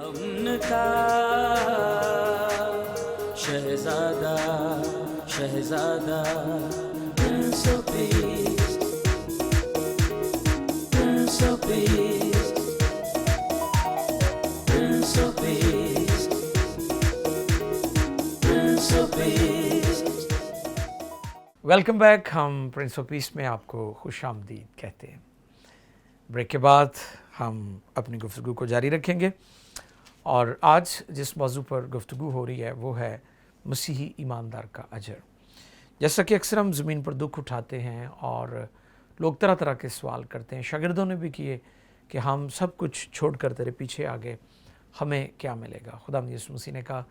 अमन का शहजादा शहजादा prince of peace prince of peace prince of peace prince of peace. Welcome back. हम prince of peace में आपको खुशामदीद कहते हैं। ब्रेक के बाद हम अपनी गुफ्तगू को जारी रखेंगे और आज जिस मौजू पर गुफ्तगू हो रही है वो है मसीही ईमानदार का अजर। जैसा कि अक्सर हम ज़मीन पर दुख उठाते हैं और लोग तरह तरह के सवाल करते हैं, शागिर्दों ने भी किए कि हम सब कुछ छोड़ कर तेरे पीछे आ गए, हमें क्या मिलेगा। खुदा यीशु मसीह ने कहा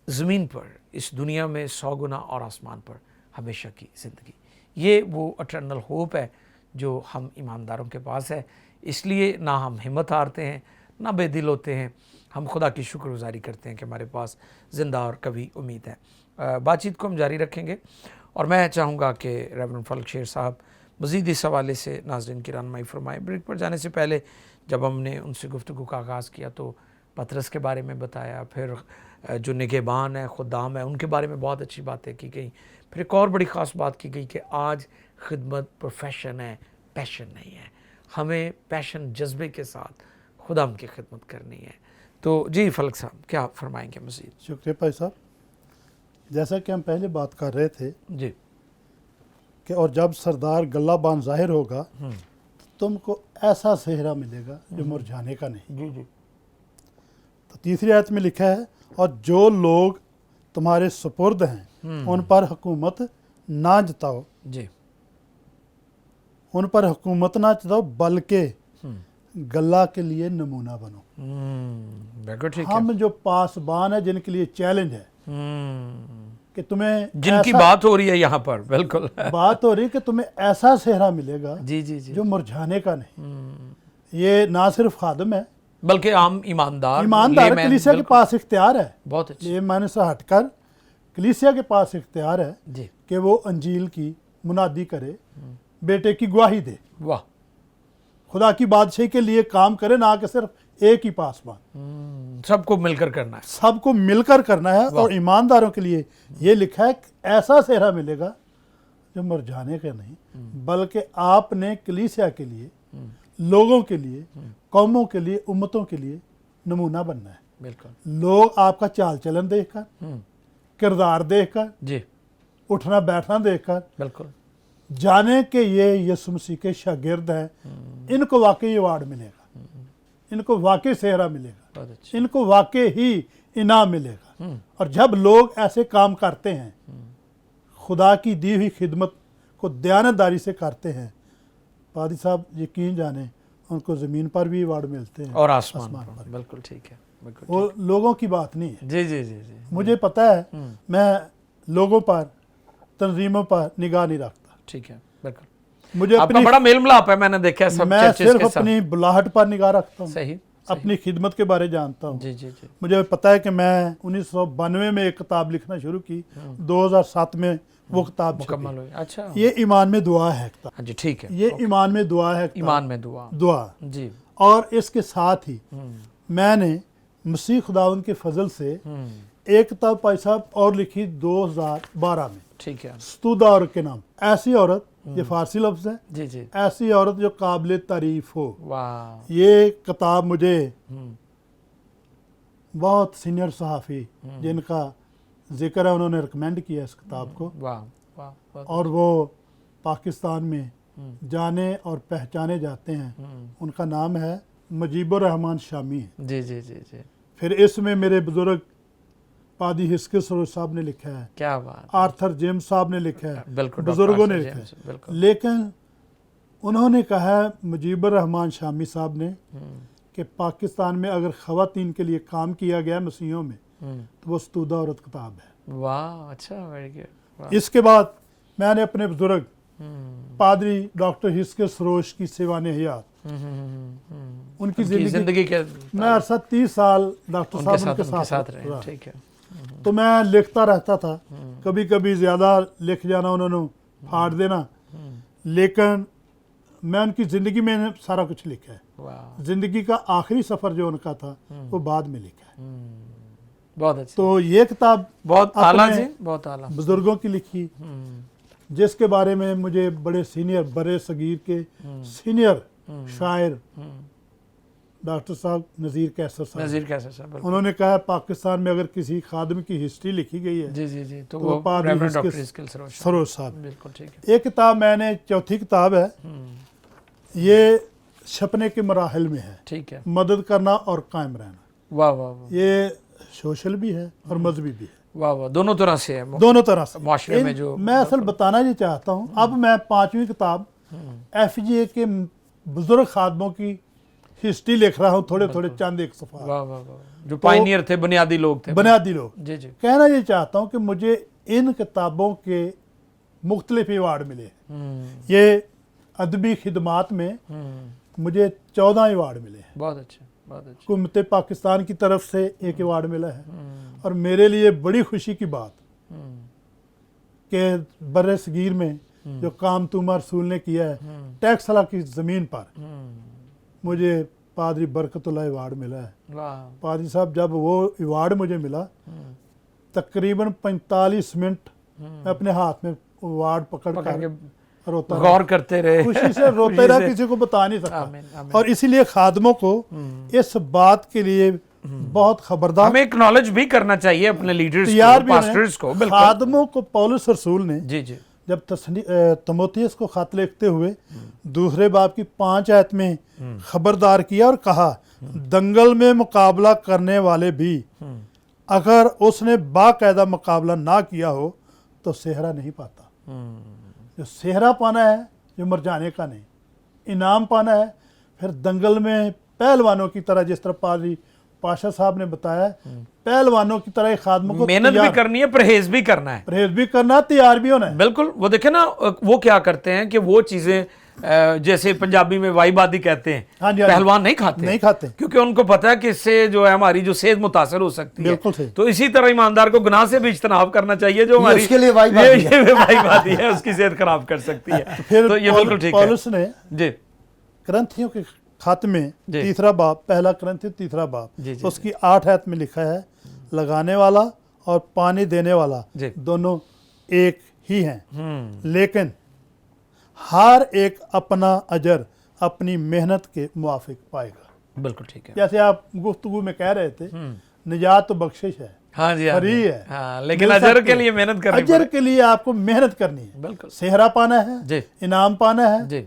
ज़मीन पर, इस दुनिया में 100 गुना और आसमान पर हमेशा की ज़िंदगी। ये वो अटर्नल होप है जो हम ईमानदारों के पास है। इसलिए ना हम हिम्मत हारते हैं, ना बेदिल होते हैं। हम खुदा की शुक्रगुजारी करते हैं कि हमारे पास ज़िंदा और कभी उम्मीद है। बातचीत को हम जारी रखेंगे और मैं चाहूँगा कि रेवरेंड फलक शेर साहब मज़ीद इस हवाले से नाज़रीन की रहनुमाई फरमाएँ। ब्रेक पर जाने से पहले जब हमने उनसे गुफ्तगू का आगाज़ किया तो पतरस के बारे में बताया, फिर जो निगहबान है, खुदाम है, उनके बारे में बहुत अच्छी बातें की गई। फिर एक और बड़ी ख़ास बात की गई कि आज खिदमत प्रोफेशन है, पैशन नहीं है। हमें पैशन जज्बे के साथ खुदाम की खिदमत करनी है। तो जी फलक साहब क्या फरमाएंगे मज़ीद? शुक्रिया भाई साहब। जैसा कि हम पहले बात कर रहे थे जी कि और जब सरदार गल्लाबान ज़ाहिर होगा तो तुमको ऐसा सेहरा मिलेगा जो मुरझाने का नहीं। जी जी तो तीसरी आयत में लिखा है, और जो लोग तुम्हारे सुपुर्द हैं उन पर हुकूमत ना जताओ, जी उन पर हुकूमत ना जताओ, बल्कि गल्ला के लिए नमूना बनो। बिल्कुल ठीक है। हम जो पासबान है, जिनके लिए चैलेंज है कि तुम्हें जिनकी ऐसा- बात हो रही है यहाँ पर, बिल्कुल बात हो रही है कि तुम्हें ऐसा सेहरा मिलेगा जी जी जी, जो मुरझाने का नहीं। ये ना सिर्फ खादम है, बल्कि आम ईमानदार लेमैन, कलीसिया के बिल्कुल। पास इख्तियार है। बहुत अच्छी ये मैंने से हटकर कलीसिया के पास इख्तियार है जी, कि वो अंजील की मुनादी करे, बेटे की गवाही दे, वाह, खुदा की बादशाही के लिए काम करे, ना कि सिर्फ एक ही पासबान। सबको मिलकर करना है। सबको मिलकर करना है। और ईमानदारों के लिए ये लिखा है कि ऐसा सेहरा मिलेगा जो मुरझाने का नहीं, बल्कि आपने कलीसिया के लिए, लोगों के लिए, कौमों के लिए, उम्मतों के लिए नमूना बनना है। बिल्कुल लोग आपका चाल चलन देखकर, किरदार देखकर, जी, उठना बैठना देखकर बिल्कुल जाने कि ये यीशु मसीह के शागिर्द हैं, इनको वाकई अवार्ड मिलेगा, इनको वाकई सेहरा मिलेगा, बहुत अच्छी, इनको वाकई ही इनाम मिलेगा। और जब लोग ऐसे काम करते हैं, खुदा की दी हुई खिदमत को दयानतदारी से करते हैं, पादी साहब यकीन जाने उनको ज़मीन पर भी अवार्ड मिलते हैं और आसमान पर। बिल्कुल ठीक है, बिल्कुल वो लोगों की बात नहीं है। जी जी जी जी, मुझे पता है, मैं लोगों पर, तंजीमों पर निगाह नहीं रखता। ठीक है, बिल्कुल। मुझे आपका बड़ा मेल मिलाप है, मैंने देखा है सब मैं चर्चेस सिर्फ के साथ। अपनी बुलाहट पर निगाह रखता हूँ, सही, अपनी खिदमत के बारे जानता हूँ। जी जी जी, मुझे पता है कि मैं 1992 में एक किताब लिखना शुरू की, 2007 में वो किताब मुकम्मल छपी। हुई। अच्छा, ये ईमान में दुआ है किताब। हाँ जी, ठीक है, ये ईमान में दुआ है किताब। ईमान में दुआ, दुआ। जी, और इसके साथ ही मैंने मसीह खुदावंद के फजल से एक किताब भाई साहब और लिखी 2012 में, ठीक है, स्तुदा औरत के नाम। ऐसी औरत, ये फारसी लफ्ज़ है, जी जी, ऐसी औरत जो काबिल तारीफ हो। वाह, ये किताब मुझे बहुत सीनियर सहाफ़ी जिनका जिक्र है, उन्होंने रिकमेंड किया इस किताब को। वाह वाह, बहुत और वो पाकिस्तान में जाने और पहचाने जाते हैं। उनका नाम है मुजीबुर रहमान शामी है। जी जी जी जी, फिर इसमें मेरे बुजुर्ग पादी हिस्किल सरोज साहब ने लिखा है, क्या बात, आर्थर जेम्स साहब ने लिखा है, बिल्कुल, बुजुर्गों ने डॉक्टर लिखा जेम्स, है। बिल्कुल, लेकिन उन्होंने कहा है मुजीबुर रहमान शामी साहब ने कि पाकिस्तान में अगर ख़वातीन के लिए काम किया गया मसीहों में, तो वो स्तुदा औरत किताब है। वाह, अच्छा, वेरी गुड। इसके बाद मैंने अपने बुजुर्ग पादरी डॉक्टर हिस्किल सरोज की सेवाने हयात, उनकी जिंदगी के मैं अरसा 30 साल डॉक्टर साहब उनके साथ रहा। रहे, ठीक है, तो मैं लिखता रहता था, कभी कभी ज़्यादा लिख जाना, उन्होंने फाड़ देना, लेकिन मैं उनकी ज़िंदगी में सारा कुछ लिखा है। वाह, जिंदगी का आखिरी सफर जो उनका था वो बाद में लिखा है। बहुत अच्छा, तो ये किताब बहुत आला अपने जी, बहुत आला। बुजुर्गों की लिखी, जिसके बारे में मुझे बड़े सीनियर, बड़े सगीर के सीनियर शायर डॉक्टर साहब नज़ीर कैसर साहब, नज़ीर कैसर साहब, बिल्कुल। उन्होंने कहा पाकिस्तान में अगर किसी खादम की हिस्ट्री लिखी गई है जी जी जी, तो तो वो पादरी रेवरेंड इसके डॉक्टर इस्किल सरोज साहब। सरोज साहब। बिल्कुल ठीक है। एक किताब मैंने, चौथी किताब है, ये छपने के मराहल में है, ठीक है। मदद करना और कायम रहना। वाह वाह वाह, ये सोशल भी है और मजहबी भी है, वाह वाह, दोनों तरह से है। दोनों तरह से। माशरे में जो मैं असल बताना ये चाहता हूँ, अब मैं 5वीं किताब FGA के बुजुर्ग खादमों की हिस्ट्री लिख रहा हूँ, थोड़े थोड़े चंद एक सफ़ा, वाह वाह वाह, जो पायनियर थे, बुनियादी लोग थे, बुनियादी लोग। जी जी। कहना ये चाहता हूँ कि मुझे इन किताबों के मुख्तलिफ अवार्ड मिले हैं। ये अदबी खिदमात में मुझे 14 अवार्ड मिले हैं। बहुत अच्छा, बहुत अच्छा। हुकूमत पाकिस्तान की तरफ से एक अवार्ड मिला है, और मेरे लिए बड़ी खुशी की बात कि बर्रे सगीर में जो काम तुमर रसूल ने किया है, टैक्सला की ज़मीन पर मुझे पादरी बरकतुल्लाह अवार्ड मिला है। वाह, पादरी साहब, जब वो अवार्ड मुझे मिला, तकरीबन 45 मिनट मैं अपने हाथ में अवार्ड पकड़ पकड़ कर के रोता रहा। गौर करते रहे, खुशी से रोते खुशी रहा, से। किसी को बता नहीं आमीन, सकता। आमीन। और इसीलिए खादमों को इस बात के लिए बहुत खबरदार, हमें एक्नॉलेज भी करना चाहिए अपने लीडर्स तैयार को, भी होना है। पास्टर्स को। बिल्कुल। खादमों को पौलुस रसूल ने जी जी, जब तमोथियस को खत लिखते हुए दूसरे बाब की 5 आयत में खबरदार किया और कहा, दंगल में मुकाबला करने वाले भी अगर उसने बाकायदा मुकाबला ना किया हो तो सेहरा नहीं पाता। जो सेहरा पाना है, जो मर जाने का नहीं, इनाम पाना है, फिर दंगल में पहलवानों की तरह, जिस तरह पादरी पाशा साहब ने बताया, पहलवानों की तरह खादमों को मेहनत भी करनी है, परहेज भी करना है। परहेज भी करना, तैयार भी होना है। बिल्कुल। वो देखे ना, वो क्या करते हैं कि वो चीजें जैसे पंजाबी में वाईबादी कहते हैं, हाँ जी, हाँ जी। पहलवान नहीं खाते, क्योंकि उनको पता है कि इससे जो है हमारी जो सेहत मुतासर हो सकती है। बिल्कुल सही। तो इसी तरह ईमानदार को गुनाह से भी इज्तनाब करना चाहिए, जो हमारी उसके लिए वाईबादी है। ये वाईबादी है, उसकी सेहत खराब कर सकती है। फिर तो ये बिल्कुल ठीक है पौलुस ने जी। करंथियों के खत में जी। 3 बाब, पहला करंथियों 3 बाब, जी, जी, उसकी 8 आयत में लिखा है, लगाने वाला और पानी देने वाला जी। दोनों एक ही हैं, लेकिन हर एक अपना अजर अपनी मेहनत के मुआफिक पाएगा। बिल्कुल ठीक है। जैसे आप गुफ्तगू में कह रहे थे, निजात तो बख्शिश है, हाँ जी, हाँ फ्री जी। है, हाँ, लेकिन मिल अजर सकती के है। लिए मेहनत करनी अजर के लिए आपको मेहनत करनी है, बिल्कुल सेहरा पाना है, जी, इनाम पाना है, जी।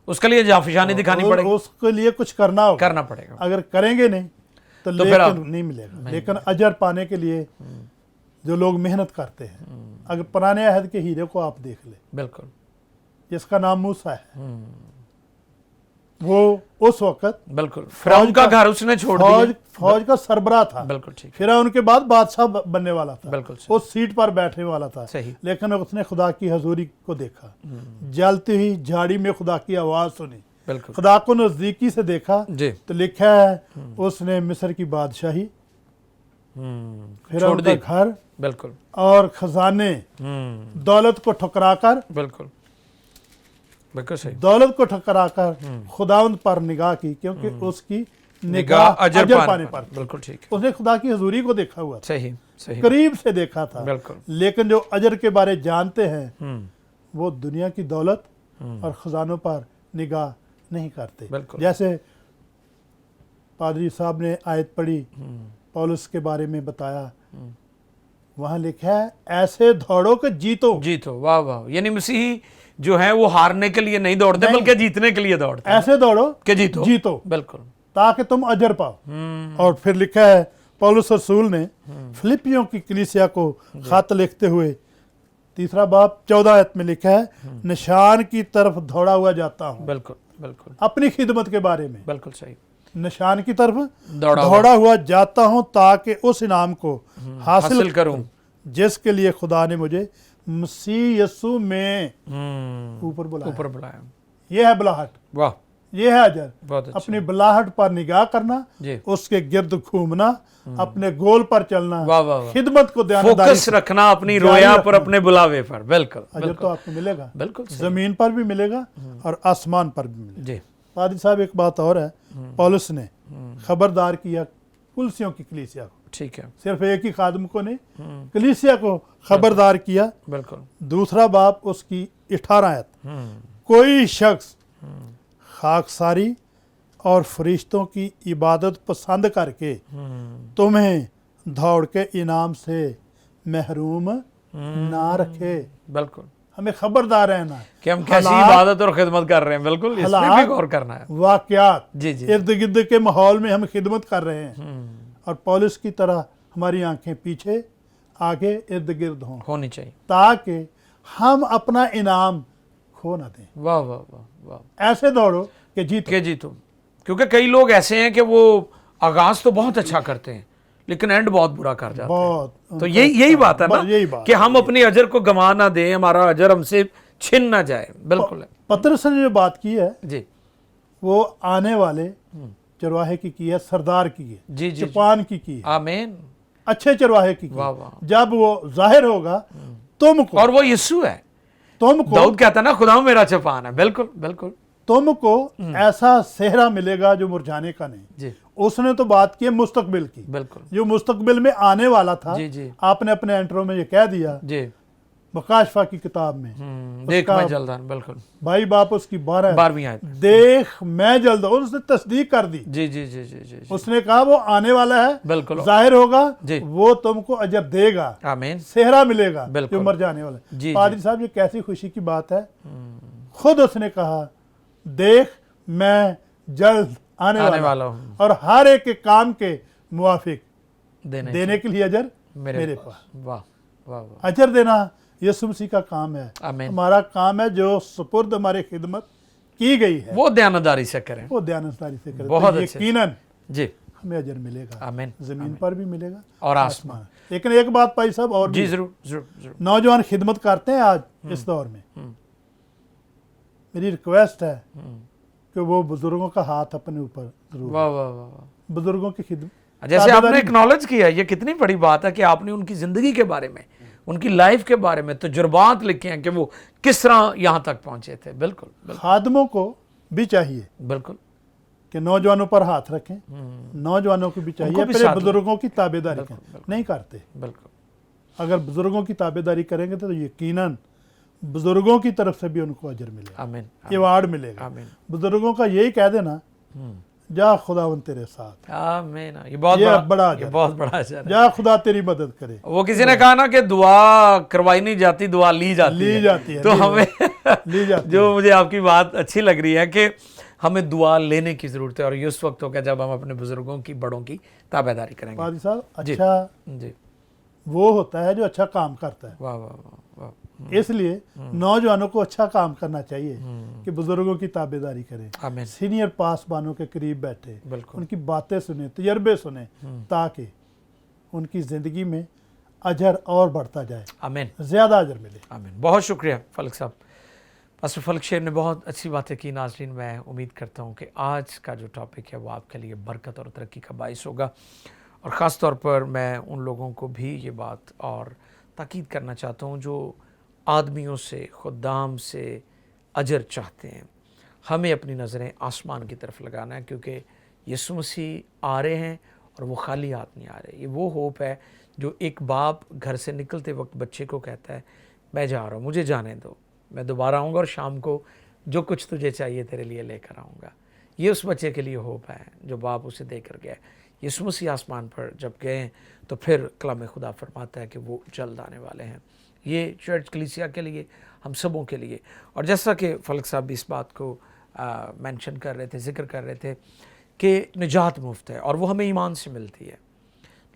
उसके लिए जाफिशानी दिखानी और पड़ेगी, उसके लिए कुछ करना होगा। करना पड़ेगा। अगर करेंगे नहीं तो फिर लेकिन आप- नहीं मिलेगा। लेकिन अजर पाने के लिए जो लोग मेहनत करते हैं, अगर पुराने अहद के हीरे को आप देख ले, बिल्कुल। जिसका नाम मूसा है, वो उस वक्त बिल्कुल फिरौन का घर उसने छोड़ दिया। फौज का सरबराह था, बिल्कुल ठीक है, फिर उनके बाद बादशाह बनने वाला था, बिल्कुल सही। उस सीट पर बैठने वाला था। सही। लेकिन उसने खुदा की हजूरी को देखा, जलती हुई झाड़ी में खुदा की आवाज़ सुनी, बिल्कुल खुदा को नज़दीकी से देखा, जी। तो लिखा है उसने मिस्र की बादशाही, फिर छोड़ उनका दी। घर बिल्कुल और खजाने, दौलत को ठुकराकर, बिल्कुल बिल्कुल सही। दौलत को ठुकराकर खुदावंद पर निगाह की, क्योंकि उसकी निगाह अजर पाने पर थी। बिल्कुल ठीक है, उसने खुदा की हजूरी को देखा हुआ था, सही सही, करीब से देखा था। बिल्कुल। लेकिन जो अजर के बारे जानते हैं, वो दुनिया की दौलत और खजानों पर निगाह नहीं करते। बिल्कुल। जैसे पादरी साहब ने आयत पढ़ी, पौलुस के बारे में बताया, वहां लिखा है, ऐसे दौड़ो कि जीतो। जीतो, वाह वाह। यानी मसीही जो है वो हारने के लिए नहीं दौड़ते, बल्कि जीतने के लिए दौड़ते हैं ऐसे दौड़ो कि जीतो, जीतो, बिल्कुल। ताकि तुम अजर पाओ। और फिर लिखा है, पौलुस रसूल ने फिलिपियों की कलीसिया को खत लिखते हुए 3 बाब 14 आयत में लिखा है, निशान की तरफ दौड़ा हुआ जाता हूँ। बिल्कुल बिल्कुल अपनी खिदमत के बारे में, बिल्कुल सही। निशान की तरफ दौड़ा दौड़ा हुआ जाता हूँ, ताकि उस इनाम को हासिल हासिल करूं जिसके लिए खुदा ने मुझे मसीह यीशु में ऊपर ऊपर बुलाया। बुलाया। यह है बुलाहट, वाह, यह है अजर। बहुत अच्छा अपनी बुलाहट पर निगाह करना, जी। उसके गिर्द घूमना, अपने गोल पर चलना, वाह वाह वाह। खिदमत को ध्यानदारी फोकस से रखना अपनी जारी रोया पर, रखना। अपने बुलावे पर। बिल्कुल अजर तो आपको मिलेगा, बिल्कुल सही। जमीन पर भी मिलेगा और आसमान पर भी मिलेगा। जी पादरी साहब एक बात और है, पौलुस ने खबरदार किया कुलसियों की कलीसिया को, ठीक है, सिर्फ एक ही खादम को नहीं, कलीसिया को खबरदार किया। बिल्कुल। दूसरा बाब उसकी 18 आयत, कोई शख्स खाकसारी और फरिश्तों की इबादत पसंद करके तुम्हें दौड़ के इनाम से महरूम ना रखे। बिल्कुल, हमें खबरदार रहना है कि हम कैसी हालात- इबादत और खिदमत कर रहे हैं। बिल्कुल, इसमें भी हालात, गौर करना है। वाकयात, जी जी, इर्द गिर्द के माहौल में हम खिदमत कर रहे हैं, और पौलुस की तरह हमारी आंखें पीछे आगे इर्द गिर्द हों, होनी चाहिए। ताकि हम अपना इनाम खो ना दें। वाह वाह वाह वाह, ऐसे दौड़ो कि जीतो। के जीतो। क्योंकि कई लोग ऐसे हैं कि वो आगाज तो बहुत अच्छा करते हैं लेकिन एंड बहुत बुरा कर जाते हैं। बहुत, तो यही बात है ना, यही बात कि हम अपने अजर को गंवा ना दें, हमारा अजर हमसे छिन ना जाए। बिल्कुल है पतरस ने जो बात की है जी वो आने वाले चरवाहे की है, सरदार की है, जी जी, चपान की है, आमीन। अच्छे चरवाहे की वाह है। वाह। जब वो जाहिर होगा तुमको, और वो यीशु है। तुमको दाऊद कहता है ना, खुदा मेरा चपान है। बिल्कुल बिल्कुल तुमको ऐसा सेहरा मिलेगा जो मुरझाने का नहीं। जी, उसने तो बात की है मुस्तकबिल की, बिल्कुल जो मुस्तकबिल में आने वाला था। जी जी आपने अपने एंट्रो में ये कह दिया, जी, मुकाशफा की किताब में, देख उसका मैं जल्दान। बिल्कुल, भाई बाप उसकी 12वीं आयत। देख मैं जल्द हूं। उसने तस्दीक कर दी, जी जी जी जी जी, उसने कहा वो आने वाला है, बिल्कुल जाहिर होगा, जी। वो तुमको अजर देगा, आमीन। सेहरा मिलेगा बिल्कुल। जो मर जाने वाला है। जी, पादरी साहब ये कैसी खुशी की बात है। खुद उसने कहा देख मैं जल्द आने वाला हूं, हूँ और हर एक के काम के मुवाफिक देने के लिए अजर मेरे पास। वाह वाह वाह, अजर देना यीशु मसीह का काम है। आमीन। हमारा काम है जो सुपुर्द हमारी खिदमत की गई है वो दयानतदारी से करें। वो दयानतदारी से करें, बहुत तो अच्छे। यकीनन जी, हमें अजर मिलेगा, आमीन। जमीन पर भी मिलेगा और आसमान। लेकिन एक बात भाई साहब और जी, भी, जरूर जरूर जरूर। नौजवान खिदमत करते हैं आज इस दौर में, मेरी रिक्वेस्ट है कि वो बुजुर्गों का हाथ अपने ऊपर जरूर, वाह वाह वाह वाह। बुजुर्गों की खिदमत। जैसे आपने एक्नॉलेज किया, ये कितनी बड़ी बात है कि आपने उनकी जिंदगी के बारे में, उनकी लाइफ के बारे में तजुर्बात लिखे हैं कि वो किस तरह यहाँ तक पहुंचे थे। बिल्कुल बिल्कुल खादमों को भी चाहिए बिल्कुल, कि नौजवानों पर हाथ रखें, नौजवानों को भी चाहिए उनको भी पहले साथ लें। बुजुर्गों की ताबेदारी बिल्कुल, करें। बिल्कुल। नहीं करते। बिल्कुल, अगर बुजुर्गों की ताबेदारी करेंगे तो यकीनन बुजुर्गों की तरफ से भी उनको अजर मिलेगा, आमीन अवार्ड मिलेगा। आमीन बुजुर्गों का यही कह देना, जा खुदावन तेरे साथ, आमीन। ये बहुत ये बड़ा बड़ा ये अजर है। बहुत बड़ा अजर है। जा खुदा तेरी मदद करे। वो किसी ने कहा ना कि दुआ करवाई नहीं जाती, दुआ ली जाती है। ली जाती है, तो ली हमें ली जाती जो मुझे आपकी बात अच्छी लग रही है कि हमें दुआ लेने की जरूरत है, और ये उस वक्त होगा जब हम अपने बुजुर्गों की, बड़ों की ताबेदारी करेंगे। पादी साहब जी। अच्छा जी, वो होता है जो अच्छा काम करता है। वाह वाह वाह वाह, इसलिए नौजवानों को अच्छा काम करना चाहिए कि बुजुर्गों की ताबेदारी करें, आमीन। सीनियर पासबानों के करीब बैठे, बिल्कुल, उनकी बातें सुने, तजर्बे सुने, ताकि उनकी ज़िंदगी में अजर और बढ़ता जाए, आमीन ज़्यादा अजर मिले। आमीन। बहुत शुक्रिया फलक साहब। पास्टर फलक शेर ने बहुत अच्छी बातें की। नाज़रीन, मैं उम्मीद करता हूँ कि आज का जो टॉपिक है वो आपके लिए बरकत और तरक्की का बाइस होगा, और ख़ास तौर पर मैं उन लोगों को भी ये बात और ताकीद करना चाहता हूँ जो आदमियों से, खुदाम से अजर चाहते हैं। हमें अपनी नज़रें आसमान की तरफ लगाना है, क्योंकि यीशु मसीह आ रहे हैं और वो खाली हाथ नहीं आ रहे। ये वो होप है जो एक बाप घर से निकलते वक्त बच्चे को कहता है, मैं जा रहा हूँ, मुझे जाने दो, मैं दोबारा आऊँगा और शाम को जो कुछ तुझे चाहिए तेरे लिए लेकर आऊँगा। ये उस बच्चे के लिए होप है जो बाप उसे दे कर गया। यीशु मसीह आसमान पर जब गए तो फिर कलाम खुदा फरमाता है कि वो जल्द आने वाले हैं। ये चर्च कलीसिया के लिए, हम सबों के लिए। और जैसा कि फलक साहब भी इस बात को मेंशन कर रहे थे, जिक्र कर रहे थे कि निजात मुफ्त है और वो हमें ईमान से मिलती है,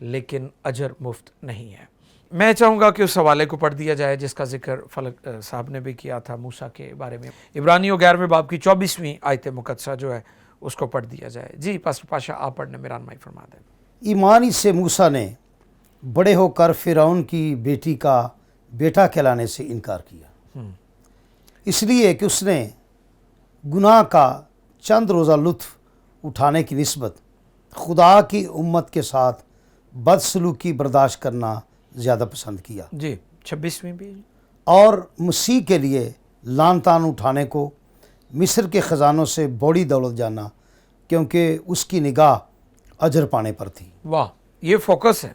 लेकिन अजर मुफ्त नहीं है। मैं चाहूँगा कि उस हवाले को पढ़ दिया जाए जिसका जिक्र फलक साहब ने भी किया था, मूसा के बारे में। इब्रानियों 11वें बाब की 24वीं आयत मुकद्दसा जो है उसको पढ़ दिया जाए। जी पास्टर पाशा, आप पढ़ने में रानमाई फरमा दें। ईमानी से मूसा ने बड़े होकर फिरौन की बेटी का बेटा कहलाने से इनकार किया, इसलिए कि उसने गुनाह का चंद रोज़ा लुत्फ उठाने की निस्बत खुदा की उम्मत के साथ बदसलूकी बर्दाश्त करना ज़्यादा पसंद किया। जी 26वीं भी। और मसीह के लिए लान तान उठाने को मिस्र के ख़जानों से बड़ी दौलत जाना, क्योंकि उसकी निगाह अजर पाने पर थी। वाह, ये फोकस है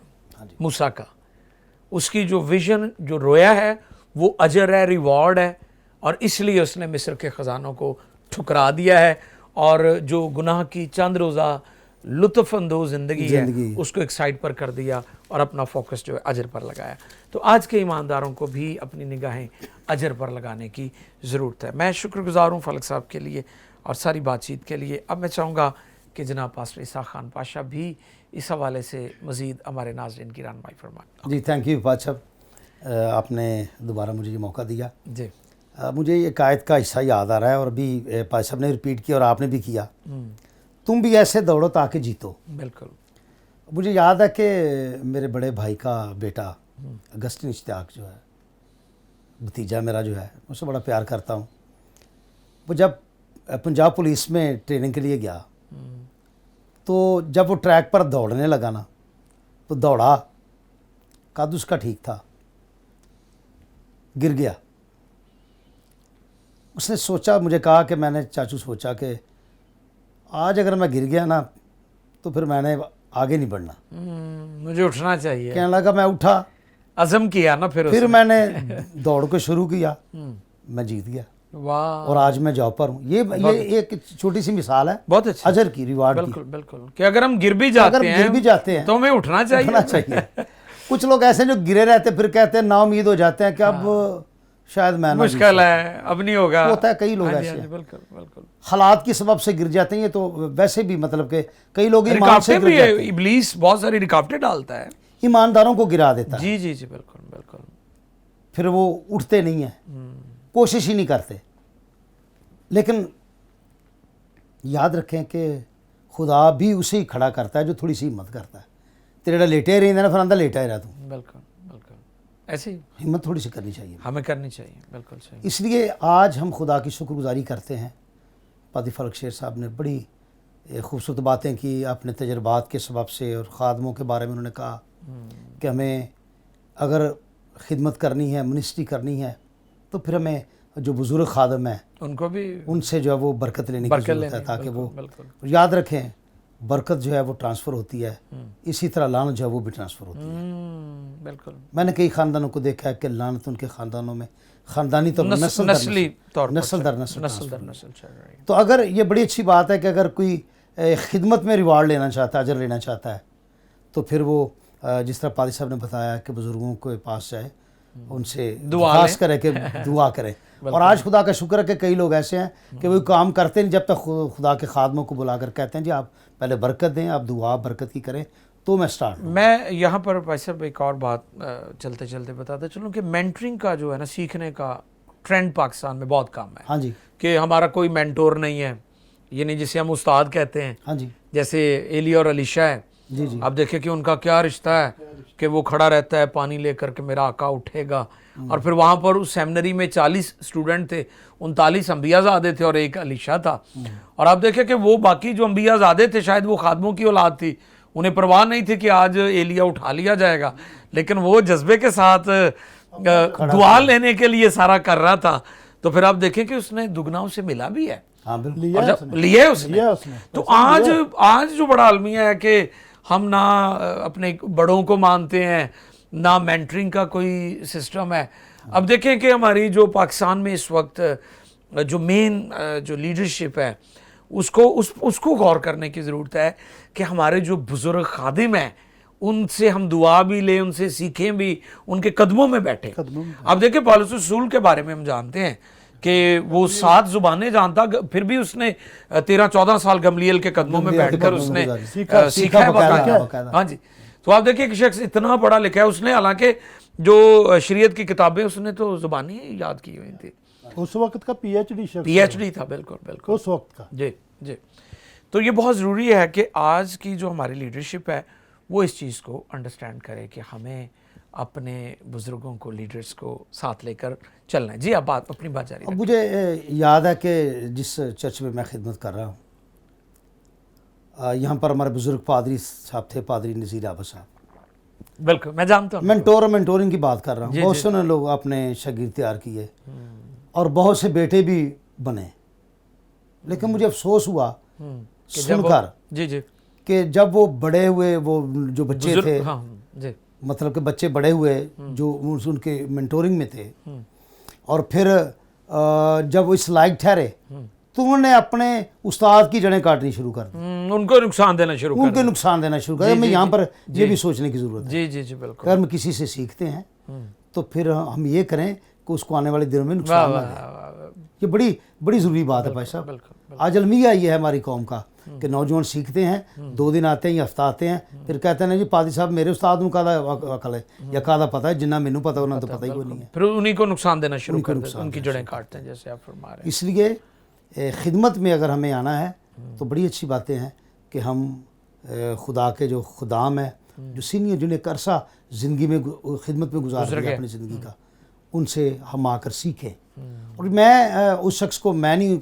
मूसा का। उसकी जो विजन, जो रोया है, वो अजर है, रिवॉर्ड है, और इसलिए उसने मिस्र के ख़जानों को ठुकरा दिया है और जो गुनाह की चंद रोज़ा लुत्फ़अंदोज़ ज़िंदगी है उसको एक साइड पर कर दिया और अपना फोकस जो है अजर पर लगाया। तो आज के ईमानदारों को भी अपनी निगाहें अजर पर लगाने की ज़रूरत है। मैं शुक्रगुज़ार हूँ फलक साहब के लिए और सारी बातचीत के लिए। अब मैं चाहूँगा कि जनाब पास्टर इसहाक़ खान पाशा भी इस हवाले से मज़ीद हमारे नाज़रीन की रहनुमाई फरमाएं। जी, थैंक यू पाद साहब, आपने दोबारा मुझे ये मौका दिया। जी, मुझे ये आयत का हिस्सा याद आ रहा है और अभी पाद साहब ने रिपीट किया और आपने भी किया, तुम भी ऐसे दौड़ो ताकि जीतो। बिल्कुल। मुझे याद है कि मेरे बड़े भाई का बेटा अगस्टिन इश्तियाक जो है, भतीजा मेरा जो है, उससे बड़ा प्यार करता हूँ। वो जब पंजाब पुलिस में ट्रेनिंग के लिए गया, तो जब वो ट्रैक पर दौड़ने लगा ना, तो दौड़ा, कद उसका ठीक था, गिर गया। उसने सोचा, मुझे कहा कि मैंने चाचू सोचा कि आज अगर मैं गिर गया ना तो फिर मैंने आगे नहीं बढ़ना, मुझे उठना चाहिए। कहने लगा, मैं उठा, अज़म किया ना, फिर मैंने दौड़ को शुरू किया, मैं जीत गया। वाह, और आज मैं जॉब पर हूँ। ये एक छोटी सी मिसाल है, बहुत अच्छी, अजर की, रिवार्ड की। बिल्कुल बिल्कुल, कि अगर हम गिर भी जाते हैं तो हमें उठना चाहिए। कुछ लोग ऐसे जो गिरे रहते फिर कहते हैं, नाउमीद हो जाते हैं कि अब शायद मैं मुश्किल है, अब नहीं होगा। होता है, कई लोग ऐसे हैं, बिल्कुल बिल्कुल, हालात की सबब से गिर जाते हैं। ये तो वैसे भी मतलब कि कई लोग ईमान से गिर जाते हैं। इब्लीस बहुत सारी रुकावटें डालता है, ईमानदारों को गिरा देता है। जी जी जी, बिल्कुल बिल्कुल। फिर वो उठते नहीं हैं, कोशिश ही नहीं करते। लेकिन याद रखें कि खुदा भी उसे ही खड़ा करता है जो थोड़ी सी हिम्मत करता है। तेरा लेटे रही ना, फिर अंदर लेटा ही रहा तू। बिल्कुल बिल्कुल, ऐसे ही हिम्मत थोड़ी सी करनी चाहिए, हमें करनी चाहिए। बिल्कुल सही। इसलिए आज हम खुदा की शुक्रगुजारी करते हैं। पादी फलक शेर साहब ने बड़ी खूबसूरत बातें की अपने तजर्बात के सबब से, और ख़ादमों के बारे में उन्होंने कहा कि हमें अगर खिदमत करनी है, मिनिस्ट्री करनी है, तो फिर हमें जो बुज़ुर्ग खादम हैं उनको भी उनसे जो है वो बरकत लेने की ज़रूरत है, ताकि वो याद रखें बरकत जो है वो ट्रांसफ़र होती है, इसी तरह लानत जो है वो भी ट्रांसफ़र होती है। बिल्कुल। मैंने कई ख़ानदानों को देखा है कि लानत उनके ख़ानदानों में ख़ानदानी तो नस्ली तौर नस्ल दर नस्ल चल रही है। तो अगर ये बड़ी अच्छी बात है कि अगर कोई खिदमत में रिवार्ड लेना चाहता है, अजर लेना चाहता है, तो फिर वो जिस तरह पादी साहब ने बताया कि बुज़ुर्गों के पास जाए, उनसे दुआ करे कि दुआ करें। और आज खुदा का शुक्र है कि कई लोग ऐसे हैं कि वो काम करते नहीं जब तक खुदा के खादमों को बुलाकर कहते हैं जी आप पहले बरकत दें, आप दुआ बरकत की करें, तो मैं स्टार्ट। मैं यहाँ पर भाई साहब एक और बात चलते चलते बताता चलूँ कि मेंटरिंग का जो है ना, सीखने का ट्रेंड पाकिस्तान में बहुत कम है। हाँ जी, कि हमारा कोई मेंटोर नहीं है, ये नहीं जिसे हम उस्ताद कहते हैं। हाँ जी, जैसे एली और अलीशा है। जी जी, आप देखें कि उनका क्या रिश्ता है कि वो खड़ा रहता है पानी लेकर के, मेरा आका उठेगा। और फिर वहाँ पर उस सेमिनरी में 40 स्टूडेंट थे, 39 अंबियाज़ादे थे और एक अलीशा था। और आप देखें कि वो बाकी जो अंबियाज़ादे थे शायद वो खादमों की औलाद थी, उन्हें परवाह नहीं थी कि आज एलिया उठा लिया जाएगा, लेकिन वो जज्बे के साथ दुआ लेने के लिए सारा कर रहा था। तो फिर आप देखें कि उसने दुगना उसे मिला भी है। हाँ बिल्कुल, लिया है उसने। तो आज जो बड़ा अलमिया है कि हम ना अपने बड़ों को मानते हैं, ना मेंटरिंग का कोई सिस्टम है। अब देखें कि हमारी जो पाकिस्तान में इस वक्त जो मेन जो लीडरशिप है उसको गौर करने की ज़रूरत है कि हमारे जो बुज़ुर्ग खादिम हैं उनसे हम दुआ भी लें, उनसे सीखें भी, उनके कदमों में बैठे। अब देखिए पौलुस रसूल के बारे में हम जानते हैं कि वो 7 ज़ुबानें जानता, फिर भी उसने 13-14 साल गमलीएल के कदमों में बैठकर उसने सीखा है बाकायदा। हाँ जी। तो आप देखिए कि शख्स इतना पढ़ा लिखा है, उसने हालांकि जो शरीयत की किताबें उसने तो ज़ुबानी ही याद की हुई थी। उस वक्त का पीएचडी था। बिल्कुल बिल्कुल उस वक्त का। जी जी। तो ये बहुत ज़रूरी है कि आज की जो हमारी लीडरशिप है वो इस चीज़ को अंडरस्टैंड करे कि हमें अपने बुज़ुर्गों को, लीडर्स को साथ लेकर चलना है। जी आप अपनी बात जारी रखें। मुझे याद है कि जिस चर्च में मैं खिदमत कर रहा हूँ, यहाँ पर हमारे बुज़ुर्ग पादरी साहब थे, पादरी नज़ीर आबा साहब। बिल्कुल, मैं जानता हूँ। मेंटोरिंग की बात कर रहा हूँ। बहुत से लोग अपने शागिर्द तैयार किए और बहुत से बेटे भी बने। लेकिन मुझे अफसोस हुआ कि जब वो- सुनकर जी जी कि जब वो बड़े हुए, वो जो बच्चे बुजुर्ग- थे, हाँ जी मतलब कि बच्चे बड़े हुए जो उनके मेंटोरिंग में थे, और फिर जब वो इस लायक ठहरे तो उन्होंने अपने उस्ताद की जड़ें काटनी शुरू कर दी, उनको नुकसान देना शुरू कर उनके दिया। नुकसान देना शुरू कर दिया। जी, हमें जी, यहाँ जी, पर जी। ये भी सोचने की ज़रूरत है जी जी जी कि बिल्कुल। अगर हम किसी से सीखते हैं तो फिर हम ये करें कि उसको आने वाले दिनों में वाह नुकसान ना वाह दे। वाह, वाह, ये बड़ी बड़ी ज़रूरी बात है भाई साहब। बिल्कुल आज अलमिया ये है हमारी कौम का कि नौजवान सीखते हैं, 2 दिन आते हैं या हफ्ता आते हैं, फिर कहते हैं ना जी पादी साहब मेरे उस्ताद ਨੂੰ ਕਾਹਦਾ अकल है या काहदा पता है, जिन्ना मैनू पता उन्हें तो पता ही कोई नहीं है। फिर उन्हीं को नुकसान देना शुरू उनको कर देते नुकसान हैं, उनकी देना जड़ें काटते हैं जैसे आप फरमा रहे हैं। इसलिए खिदमत में अगर हमें आना है तो बड़ी अच्छी बातें हैं कि हम खुदा के जो खुदाम है, जो सीनियर जिन्हें एक अरसा ज़िंदगी में खिदमत में गुजार दिया अपनी ज़िंदगी का, उनसे हम आकर सीखें। और मैं उस शख्स को मैं नहीं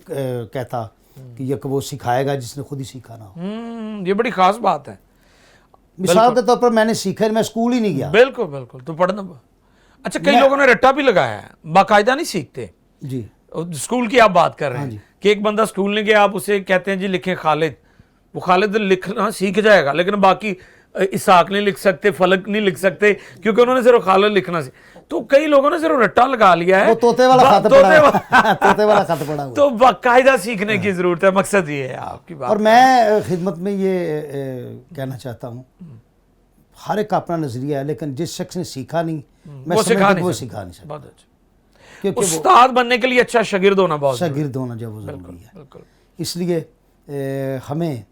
कहता कि ये वो सिखाएगा जिसने खुद ही सीखा ना हो। ये बड़ी खास बात है। मिसाल के तौर पर मैंने सीखा, मैं स्कूल ही नहीं गया बिल्कुल बिल्कुल, तो पढ़ना। अच्छा, कई लोगों ने रट्टा भी लगाया है, बाकायदा नहीं सीखते। जी। स्कूल की आप बात कर रहे हैं कि एक बंदा स्कूल नहीं गया, आप उसे कहते हैं जी लिखें खालिद, वो खालिद लिखना सीख जाएगा, लेकिन बाकी इसाक नहीं लिख सकते, फलक नहीं लिख सकते, क्योंकि उन्होंने सिर्फ खालिद लिखना तो कई लोगों ने सिर्फ रट्टा लगा लिया है। वो तोते वाला खत पढ़ा है। तोते वाला खत पढ़ा हुआ। तो बाकायदा सीखने की जरूरत है, मकसद ये है आपकी बात। और मैं खिदमत में ये कहना चाहता हूँ, हर एक का अपना नजरिया है, लेकिन जिस शख्स ने सीखा नहीं, मैं वो समझता हूँ नहीं वो सकता। सिखा नहीं सकता। बहुत अच्छा। क्योंकि वो उस्ताद बनने के लिए अच्छा शागिर्द होना बहुत जरूरी शागिर्द होना जब वो है। ज़रूरी है। बिल्कुल इसलिए हमें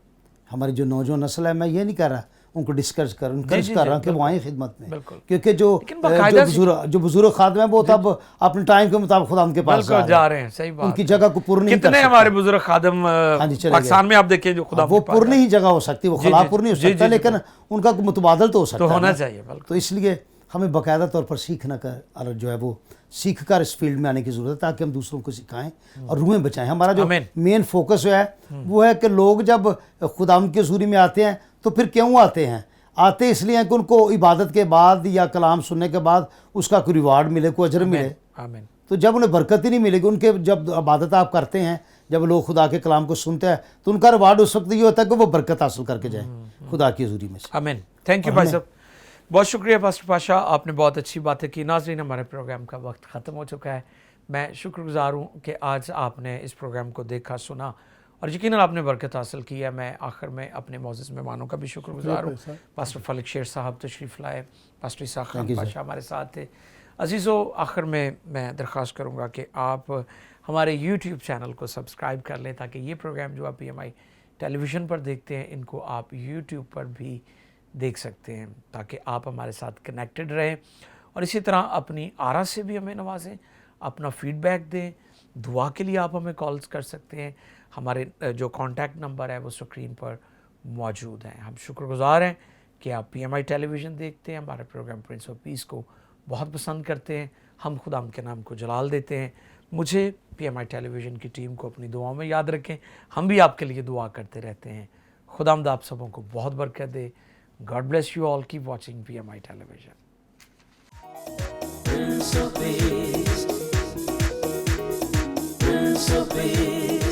हमारी जो नौजवान नस्ल है, मैं ये नहीं कह रहा उनको डिस्कस कर जी, कर रहा कि बिल्कुल। वो आए खिदमत में, बिल्कुल। क्योंकि लेकिन बाकायदा जो बुजुर्ग खादिम है वो तब अपने टाइम के मुताबिक खुदा उनके पास बिल्कुल जा रहे हैं, सही बात उनकी है। जगह को पूर्ण नहीं कर कितने सकते। हमारे बुजुर्ग खादिम जी, चले पाकिस्तान में आप देखिए जो खुदा वो पूर्ण ही जगह हो सकती है, वो जी, खिलाफपुर नहीं हो जी, सकता, जी, लेकिन उनका मुतबादल तो हो सकता तो है होना ना। चाहिए बिल्कुल। तो इसलिए हमें बाकायदा तौर पर सीखना कर और जो है वो सीख कर इस फील्ड में आने की ज़रूरत है, ताकि हम दूसरों को सिखाएं और रूहें बचाएं। हमारा जो आमीन। मेन फोकस जो है वो है कि लोग जब खुदा के हज़ूरी में आते हैं तो फिर क्यों आते हैं? आते इसलिए हैं कि उनको इबादत के बाद या कलाम सुनने के बाद उसका कोई रिवार्ड मिले, कोई अजर मिले। आमीन। तो जब उन्हें बरकत ही नहीं मिलेगी, उनके जब इबादत आप करते हैं, जब लोग खुदा के कलाम को सुनते हैं, तो उनका रिवार्ड उस वक्त ये होता है कि वो बरकत हासिल करके जाए खुदा की हज़ूरी में से। आमीन। थैंक यू भाई साहब, बहुत शुक्रिया पास्टर पाशा, आपने बहुत अच्छी बातें की। नाज़रीन, हमारे प्रोग्राम का वक्त ख़त्म हो चुका है। मैं शुक्रगुजार हूँ कि आज आपने इस प्रोग्राम को देखा, सुना और यकीनन आपने बरकत हासिल की है। मैं आखिर में अपने मौजूद मेहमानों का भी शुक्रगुजार हूँ। पास्टर फलिक शेर साहब तशरीफ़ लाए, पास्टर इसाक खान पाशा हमारे साथ थे। अजीज़ों, आखिर में मैं दरख्वास्त करूँगा कि आप हमारे यूट्यूब चैनल को सब्सक्राइब कर लें, ताकि ये प्रोग्राम जो आप PMI टेलीविज़न पर देखते हैं, इनको आप यूट्यूब पर भी देख सकते हैं, ताकि आप हमारे साथ कनेक्टेड रहें। और इसी तरह अपनी आरा से भी हमें नवाजें, अपना फीडबैक दें। दुआ के लिए आप हमें कॉल्स कर सकते हैं। हमारे जो कॉन्टैक्ट नंबर है वो स्क्रीन पर मौजूद हैं। हम शुक्रगुजार हैं कि आप PMI टेलीविज़न देखते हैं, हमारे प्रोग्राम प्रिंस ऑफ पीस को बहुत पसंद करते हैं। हम खुदा के नाम को जलाल देते हैं। मुझे PMI टेलीविज़न की टीम को अपनी दुआओं में याद रखें। हम भी आपके लिए दुआ करते रहते हैं। खुदावंद आप सबों को बहुत बरकत दे। God bless you all. Keep watching PMI television. Prince of Peace, Prince of Peace.